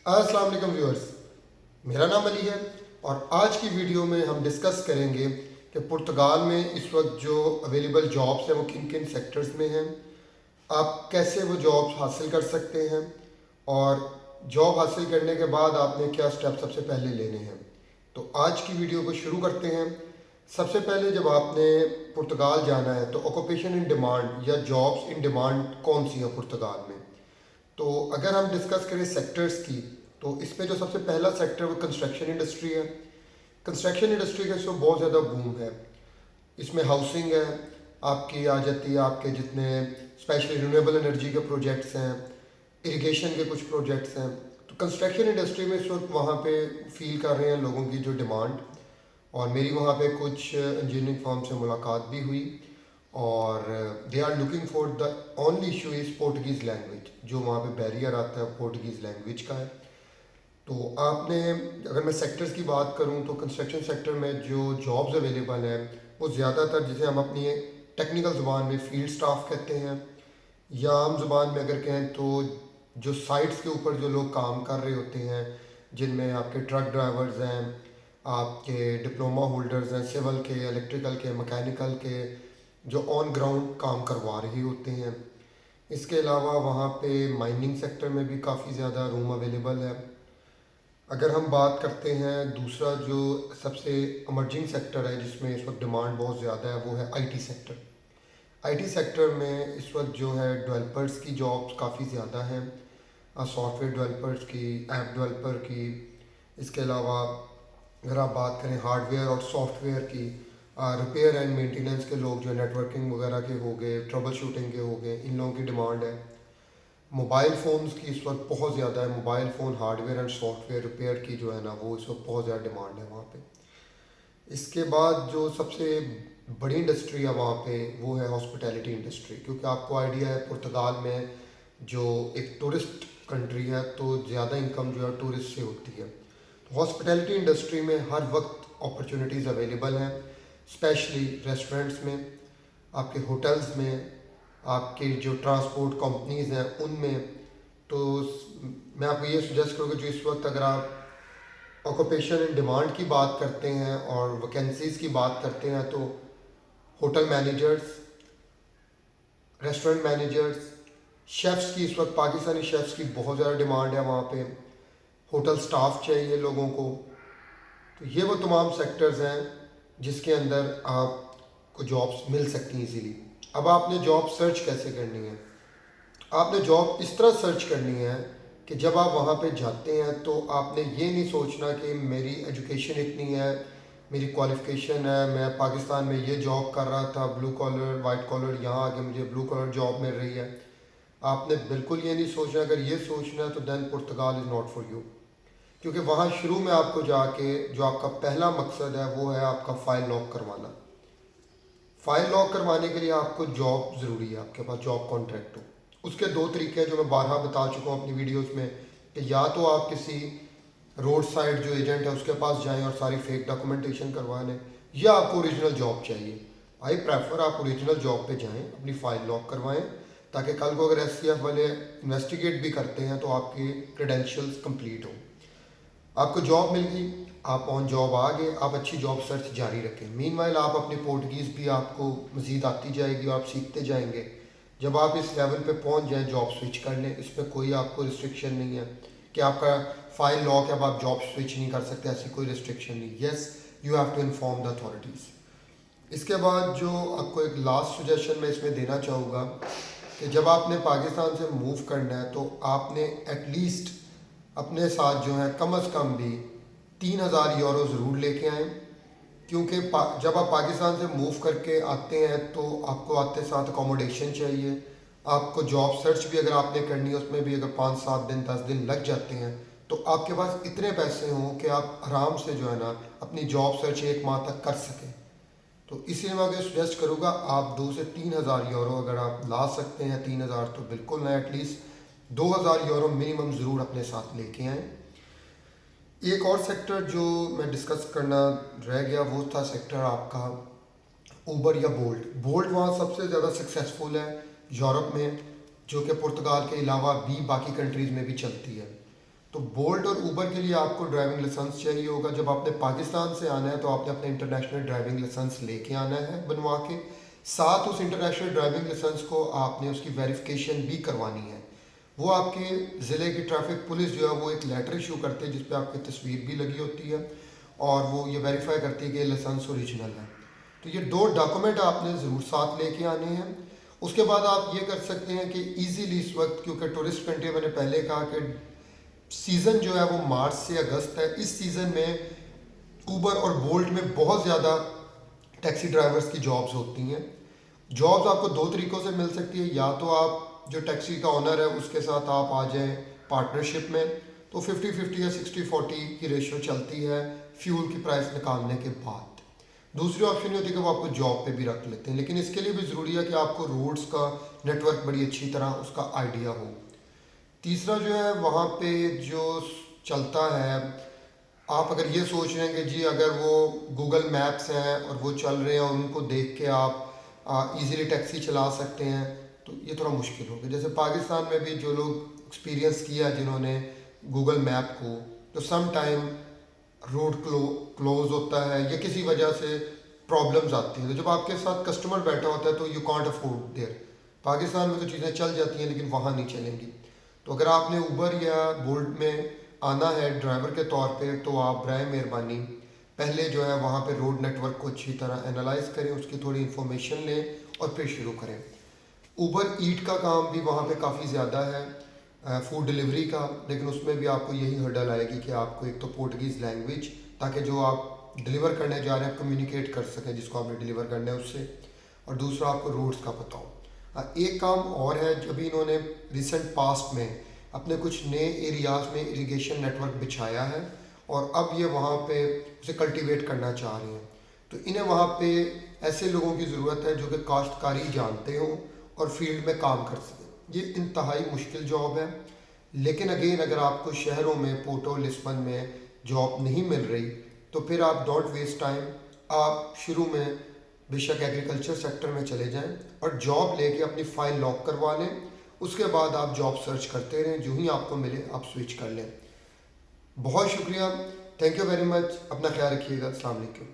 अस्सलाम वालेकुम व्यूअर्स, मेरा नाम अली है और आज की वीडियो में हम डिस्कस करेंगे कि पुर्तगाल में इस वक्त जो अवेलेबल जॉब्स हैं वो किन किन सेक्टर्स में हैं, आप कैसे वो जॉब्स हासिल कर सकते हैं और जॉब हासिल करने के बाद आपने क्या स्टेप सबसे पहले लेने हैं। तो आज की वीडियो को शुरू करते हैं। सबसे पहले जब आपने पुर्तगाल जाना है तो ऑक्यूपेशन इन डिमांड या जॉब्स इन डिमांड कौन सी है पुर्तगाल में। तो अगर हम डिस्कस करें सेक्टर्स की, तो इसमें जो सबसे पहला सेक्टर वो कंस्ट्रक्शन इंडस्ट्री है। कंस्ट्रक्शन इंडस्ट्री का इसमें बहुत ज़्यादा बूम है। इसमें हाउसिंग है, आपकी आ जाती है आपके जितने स्पेशली रिन्यूएबल एनर्जी के प्रोजेक्ट्स हैं, इरिगेशन के कुछ प्रोजेक्ट्स हैं। तो कंस्ट्रक्शन इंडस्ट्री में इस वक्त वहाँ पे फील कर रहे हैं लोगों की जो डिमांड। और मेरी वहाँ पे कुछ इंजीनियरिंग फर्म से मुलाकात भी हुई और they are looking for the only issue is Portuguese language. जो वहाँ पे बैरियर आता है पोर्टुगीज़ लैंग्वेज का है। तो आपने, अगर मैं सेक्टर्स की बात करूँ तो कंस्ट्रक्शन सेक्टर में जो जॉब्स अवेलेबल हैं वो ज़्यादातर जिसे हम अपनी टेक्निकल ज़ुबान में फील्ड स्टाफ कहते हैं, या आम ज़ुबान में अगर कहें तो जो साइट्स के ऊपर जो लोग काम कर रहे होते हैं, जिनमें आपके ट्रक ड्राइवर्स हैं, आपके डिप्लोमा होल्डर्स हैं, सिविल के, इलेक्ट्रिकल के, मैकेनिकल के, जो ऑन ग्राउंड काम करवा रहे होते हैं। इसके अलावा वहाँ पे माइनिंग सेक्टर में भी काफ़ी ज़्यादा रूम अवेलेबल है। अगर हम बात करते हैं दूसरा जो सबसे इमर्जिंग सेक्टर है जिसमें इस वक्त डिमांड बहुत ज़्यादा है वो है आईटी सेक्टर। आईटी सेक्टर में इस वक्त जो है डेवलपर्स की जॉब्स काफ़ी ज़्यादा हैं, सॉफ्टवेयर डेवलपर्स की, ऐप डेवलपर की। इसके अलावा अगर आप बात करें हार्डवेयर और सॉफ्टवेयर की, रिपेयर एंड मेंटेनेंस के लोग जो नेटवर्किंग वगैरह के हो गए, ट्रबल शूटिंग के हो गए, इन लोगों की डिमांड है। मोबाइल फ़ोन्स की इस वक्त बहुत ज़्यादा है। Mobile phone hardware and software repair की जो है ना वो इस वक्त बहुत ज़्यादा डिमांड है वहाँ पे। इसके बाद जो सबसे बड़ी इंडस्ट्री है वहाँ पे वो है हॉस्पिटैलिटी इंडस्ट्री, क्योंकि आपको आइडिया है पुर्तगाल में जो एक टूरिस्ट कंट्री है तो ज़्यादा इनकम जो है टूरिस्ट से होती है। तो हॉस्पिटैलिटी इंडस्ट्री में हर वक्त अपॉर्चुनिटीज़ अवेलेबल हैं, स्पेशली रेस्टोरेंट्स में, आपके होटल्स में, आपके जो ट्रांसपोर्ट कंपनीज़ हैं उनमें। तो मैं आपको ये सजेस्ट करूँगा जो इस वक्त अगर आप ऑक्यूपेशन इन डिमांड की बात करते हैं और वैकेंसीज़ की बात करते हैं तो hotel managers, restaurant managers, chefs की इस वक्त पाकिस्तानी शेफ़्स की बहुत ज़्यादा डिमांड है वहाँ पे। होटल स्टाफ चाहिए लोगों को। तो ये वो तमाम सेक्टर्स हैं जिसके अंदर आपको जॉब्स मिल सकती हैं इजीली। अब आपने जॉब सर्च कैसे करनी है? आपने जॉब इस तरह सर्च करनी है कि जब आप वहाँ पे जाते हैं तो आपने ये नहीं सोचना कि मेरी एजुकेशन इतनी है, मेरी क्वालिफ़िकेशन है, मैं पाकिस्तान में ये जॉब कर रहा था ब्लू कॉलर वाइट कॉलर, यहाँ आके मुझे ब्लू कॉलर जॉब मिल रही है। आपने बिल्कुल ये नहीं सोचना। अगर ये सोचना है तो then Portugal is not for you. क्योंकि वहाँ शुरू में आपको जाके जो आपका पहला मकसद है वो है आपका फ़ाइल लॉक करवाना। फ़ाइल लॉक करवाने के लिए आपको जॉब ज़रूरी है, आपके पास जॉब कॉन्ट्रैक्ट हो। उसके दो तरीके हैं जो मैं बारहा बता चुका हूँ अपनी वीडियोस में, कि या तो आप किसी रोड साइड जो एजेंट है उसके पास जाएं और सारी फेक डॉक्यूमेंटेशन करवा लें, या आपको ओरिजिनल जॉब चाहिए। आई प्रेफर आप ओरिजिनल जॉब पे जाएं, अपनी फ़ाइल लॉक करवाएं, ताकि कल को अगर SCF वाले इन्वेस्टिगेट भी करते हैं तो आपके क्रेडेंशियल्स कंप्लीट हों। आपको जॉब मिल गई, आप ऑन जॉब आ गए, आप अच्छी जॉब सर्च जारी रखें। मीनवाइल आप अपनी पोर्टुगीज़ भी आपको मज़ीद आती जाएगी और आप सीखते जाएंगे। जब आप इस लेवल पे पहुंच जाएं जॉब स्विच कर लें, इस पर कोई आपको रिस्ट्रिक्शन नहीं है कि आपका फ़ाइल लॉक है अब आप जॉब स्विच नहीं कर सकते, ऐसी कोई रिस्ट्रिक्शन नहीं। Yes, you have to inform the authorities. इसके बाद जो आपको एक लास्ट सजेशन मैं इसमें देना चाहूँगा कि जब आपने पाकिस्तान से मूव करना है तो आपने एटलीस्ट अपने साथ जो है कम अज़ कम भी 3,000 यूरो ज़रूर लेके आएँ। क्योंकि जब आप पाकिस्तान से मूव करके आते हैं तो आपको आते साथ अकोमोडेशन चाहिए। आपको जॉब सर्च भी अगर आपने करनी है उसमें भी अगर 5-7 दिन 10 दिन लग जाते हैं तो आपके पास इतने पैसे हों कि आप आराम से जो है ना अपनी जॉब सर्च 1 माह तक कर सकें। तो इसलिए मैं अगर सजेस्ट करूँगा आप 2 से 3,000 यूरो अगर आप ला सकते हैं, 3,000 तो बिल्कुल ना, एटलीस्ट 2,000 यूरो मिनिमम ज़रूर अपने साथ लेके आएँ। एक और सेक्टर जो मैं डिस्कस करना रह गया वो था सेक्टर आपका ऊबर या बोल्ट। बोल्ट वहाँ सबसे ज़्यादा सक्सेसफुल है यूरोप में, जो कि पुर्तगाल के अलावा भी बाकी कंट्रीज़ में भी चलती है। तो बोल्ट और ऊबर के लिए आपको ड्राइविंग लाइसेंस चाहिए होगा। जब आपने पाकिस्तान से आना है तो आपने अपना इंटरनेशनल ड्राइविंग लाइसेंस लेके आना है बनवा के। साथ उस इंटरनेशनल ड्राइविंग लाइसेंस को आपने उसकी वेरिफिकेशन भी करवानी है। वो आपके ज़िले की ट्रैफिक पुलिस जो है वो एक लेटर इशू करती है जिस पे आपकी तस्वीर भी लगी होती है और वो ये वेरीफाई करती है कि ये लाइसेंस ओरिजिनल है। तो ये 2 डॉक्यूमेंट आपने ज़रूर साथ लेके आने हैं। उसके बाद आप ये कर सकते हैं कि इजीली इस वक्त, क्योंकि टूरिस्ट कंट्री मैंने पहले कहा कि सीज़न जो है वो मार्च से अगस्त है, इस सीज़न में ऊबर और बोल्ट में बहुत ज़्यादा टैक्सी ड्राइवर्स की जॉब्स होती हैं। जॉब्स आपको 2 तरीक़ों से मिल सकती है, या तो आप जो टैक्सी का ओनर है उसके साथ आप आ जाएं पार्टनरशिप में, तो 50-50 या 60-40 की रेशियो चलती है फ्यूल की प्राइस निकालने के बाद। दूसरी ऑप्शन ये होती है कि वो आपको जॉब पे भी रख लेते हैं, लेकिन इसके लिए भी ज़रूरी है कि आपको रोड्स का नेटवर्क बड़ी अच्छी तरह उसका आइडिया हो। तीसरा जो है वहाँ पे जो चलता है, आप अगर ये सोच रहे हैं कि जी अगर वो गूगल मैप्स हैं और वो चल रहे हैं और उनको देख के आप इजीली टैक्सी चला सकते हैं, तो ये थोड़ा मुश्किल होगा। जैसे पाकिस्तान में भी जो लोग एक्सपीरियंस किया जिन्होंने गूगल मैप को, तो सम टाइम रोड क्लोज होता है या किसी वजह से प्रॉब्लम्स आती हैं। तो जब आपके साथ कस्टमर बैठा होता है तो you can't afford there. Pakistan में तो चीज़ें चल जाती हैं लेकिन वहाँ नहीं चलेंगी। तो अगर आपने उबर या बोल्ट में आना है ड्राइवर के तौर पे, तो आप बराए मेहरबानी पहले जो है वहाँ पे रोड नेटवर्क को अच्छी तरह एनालाइज करें, उसकी थोड़ी इन्फॉर्मेशन लें और फिर शुरू करें। उबर ईट का काम भी वहाँ पे काफ़ी ज़्यादा है, फूड डिलीवरी का, लेकिन उसमें भी आपको यही हर्डल आएगी कि आपको एक तो पोर्टुगीज़ लैंग्वेज, ताकि जो आप डिलीवर करने जा रहे हैं कम्युनिकेट कर सकें जिसको आपने डिलीवर करना है उससे, और दूसरा आपको रोड्स का पता हो। एक काम और है, जब इन्होंने रिसेंट पास्ट में अपने कुछ नए एरियाज़ में इरिगेशन नेटवर्क बिछाया है और अब ये वहाँ पे उसे कल्टीवेट करना चाह रहे हैं, तो इन्हें वहाँ पे ऐसे लोगों की ज़रूरत है जो कि काश्तकारी जानते हों और फील्ड में काम कर सकें। ये इंतहाई मुश्किल जॉब है, लेकिन अगेन अगर आपको शहरों में पोर्टो लिस्बन में जॉब नहीं मिल रही तो फिर आप डोंट वेस्ट टाइम, आप शुरू में बेशक एग्रीकल्चर सेक्टर में चले जाएं और जॉब लेके अपनी फ़ाइल लॉक करवा लें। उसके बाद आप जॉब सर्च करते रहें, जो ही आपको मिले आप स्विच कर लें। बहुत शुक्रिया, थैंक यू वेरी मच, अपना ख्याल रखिएगा, अस्सलाम वालेकुम।